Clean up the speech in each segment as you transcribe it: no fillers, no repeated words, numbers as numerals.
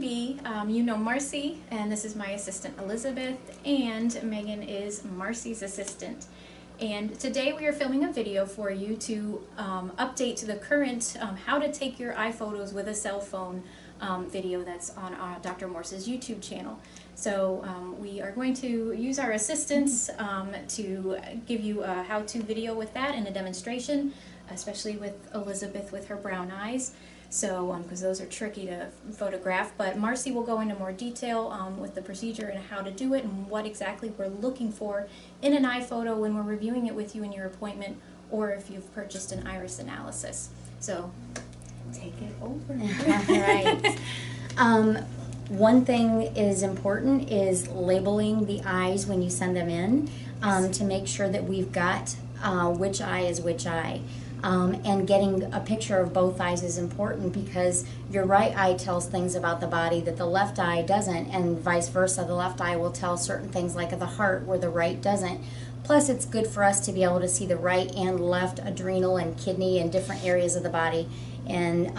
be, you know Marcy, and this is my assistant Elizabeth, and Megan is Marcy's assistant. And today we are filming a video for you to update to the current how to take your iPhotos with a cell phone video that's on Dr. Morse's YouTube channel. So we are going to use our assistants to give you a how-to video with that and a demonstration, especially with Elizabeth with her brown eyes. So, because those are tricky to photograph, but Marcy will go into more detail with the procedure and how to do it and what exactly we're looking for in an iPhoto when we're reviewing it with you in your appointment, or if you've purchased an iris analysis. So, take it over. All right. One thing is important is labeling the eyes when you send them in to make sure that we've got which eye is which eye. And getting a picture of both eyes is important because your right eye tells things about the body that the left eye doesn't, and vice versa. The left eye will tell certain things like the heart where the right doesn't. Plus, it's good for us to be able to see the right and left adrenal and kidney and different areas of the body, and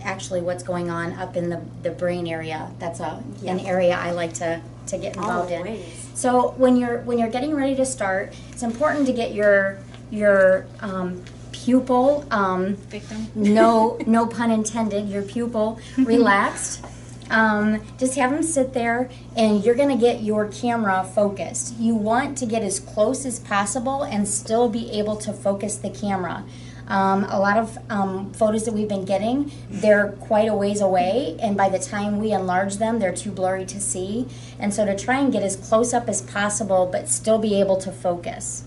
actually what's going on up in the brain area. That's an area I like to get involved in. So when you're getting ready to start, it's important to get your pupil, Victim. no pun intended, your pupil relaxed. Just have them sit there, and you're going to get your camera focused. You want to get as close as possible and still be able to focus the camera. A lot of photos that we've been getting, they're quite a ways away, and by the time we enlarge them, they're too blurry to see. And so to try and get as close up as possible but still be able to focus.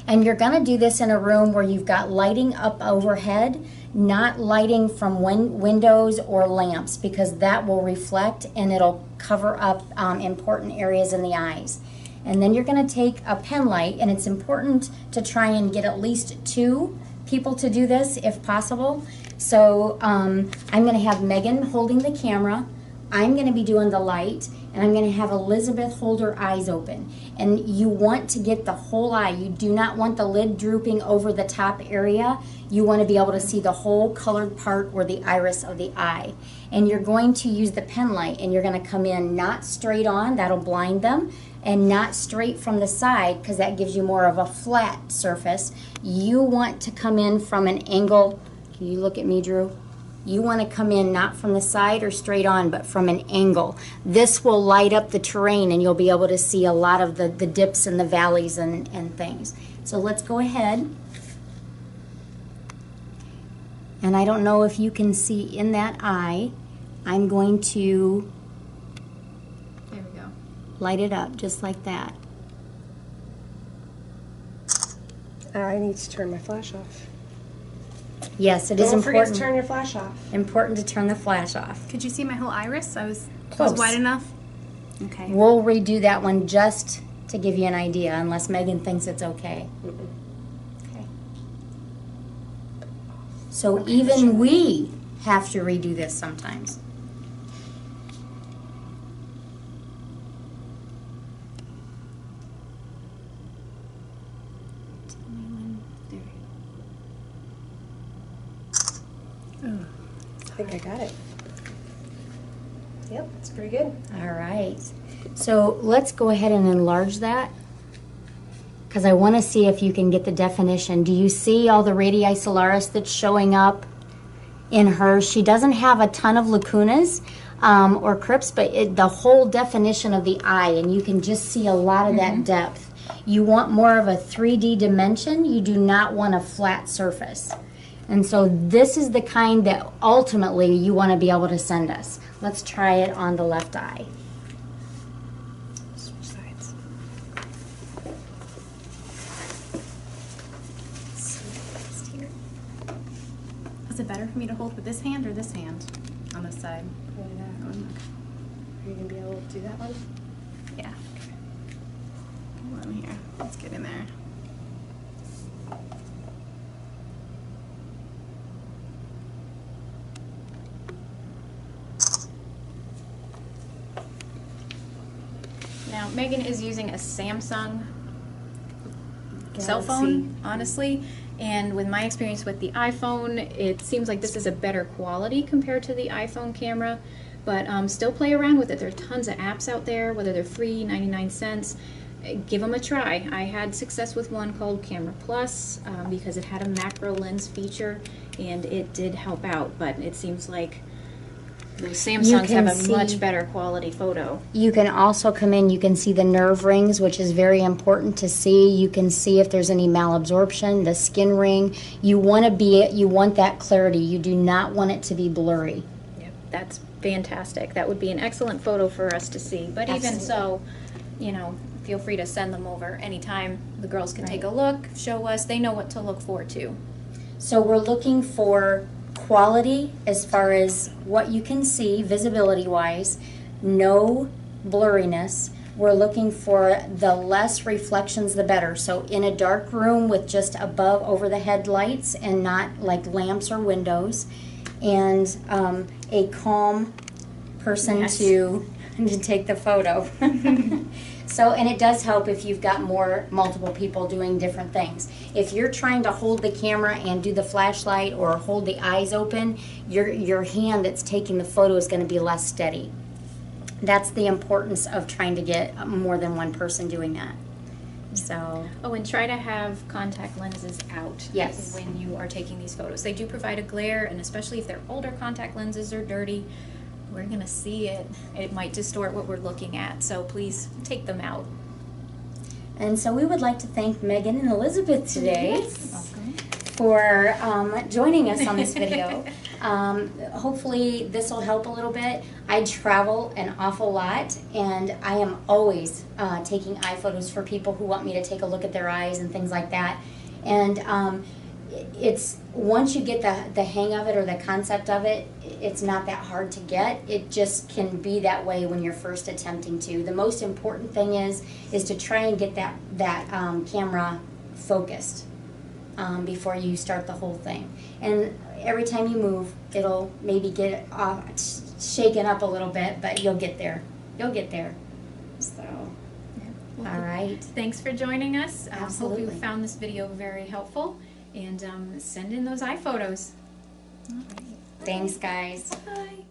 And you're going to do this in a room where you've got lighting up overhead, not lighting from windows or lamps, because that will reflect and it'll cover up important areas in the eyes. And then you're going to take a pen light, and it's important to try and get at least 2 people to do this if possible. So I'm going to have Megan holding the camera, I'm going to be doing the light, and I'm going to have Elizabeth hold her eyes open. And you want to get the whole eye. You do not want the lid drooping over the top area. You want to be able to see the whole colored part or the iris of the eye. And you're going to use the pen light, and you're going to come in not straight on, that'll blind them, and not straight from the side, because that gives you more of a flat surface. You want to come in from an angle. Can you look at me, Drew? You want to come in not from the side or straight on, but from an angle. This will light up the terrain, and you'll be able to see a lot of the dips and the valleys and things. So let's go ahead. And I don't know if you can see in that eye, I'm going to There we go. light it up just like that. I need to turn my flash off. Yes, it is Don't forget to important. turn your flash off. Important to turn the flash off. Could you see my whole iris? I was Close. wide enough? Okay. We'll redo that one just to give you an idea, unless Megan thinks it's okay. Okay. So even we have to redo this sometimes. I think I got it. Yep, it's pretty good. All right. So let's go ahead and enlarge that, because I want to see if you can get the definition. Do you see all the radii solaris that's showing up in her? She doesn't have a ton of lacunas or crypts, but the whole definition of the eye, and you can just see a lot of that depth. You want more of a 3D dimension. You do not want a flat surface. And so this is the kind that ultimately you want to be able to send us. Let's try it on the left eye. Switch sides. Is it better for me to hold with this hand or this hand on this side? Are you going to be able to do that one? Yeah. Come on here. Let's get in there. Now, Megan is using a Samsung cell phone, honestly, And with my experience with the iPhone, it seems like this is a better quality compared to the iPhone camera. But still play around with it. There are tons of apps out there, whether they're free, 99 cents. Give them a try. I had success with one called Camera Plus because it had a macro lens feature and it did help out, but it seems like the Samsungs have a much better quality photo. You can also come in, you can see the nerve rings, which is very important to see. You can see if there's any malabsorption, the skin ring. You want that clarity. You do not want it to be blurry. Yep, that's fantastic. That would be an excellent photo for us to see. But Absolutely. Even so, you know, feel free to send them over anytime. The girls can take a look, show us. They know what to look for too. So we're looking for quality as far as what you can see visibility wise, no blurriness. We're looking for the less reflections the better. So in a dark room with just above over the head lights and not like lamps or windows, and a calm person Yes. to take the photo. So, and it does help if you've got multiple people doing different things. If you're trying to hold the camera and do the flashlight or hold the eyes open, your hand that's taking the photo is going to be less steady. That's the importance of trying to get more than one person doing that. So, Oh, and try to have contact lenses out Yes. when you are taking these photos. They do provide a glare, and especially if they're older contact lenses are dirty, we're going to see it. It might distort what we're looking at, so please take them out. and so we would like to thank Megan and Elizabeth today. Welcome. For joining us on this video. Hopefully this will help a little bit. I travel an awful lot and I am always taking eye photos for people who want me to take a look at their eyes and things like that. And it's once you get the hang of it or the concept of it, it's not that hard to get. It just can be that way when you're first attempting to. The most important thing is to try and get that camera focused before you start the whole thing. And every time you move, it'll maybe get shaken up a little bit, but you'll get there. You'll get there. So, Well, all right. Thanks for joining us. Hope Absolutely. you found this video very helpful, and send in those eye photos. Thanks, guys. Bye.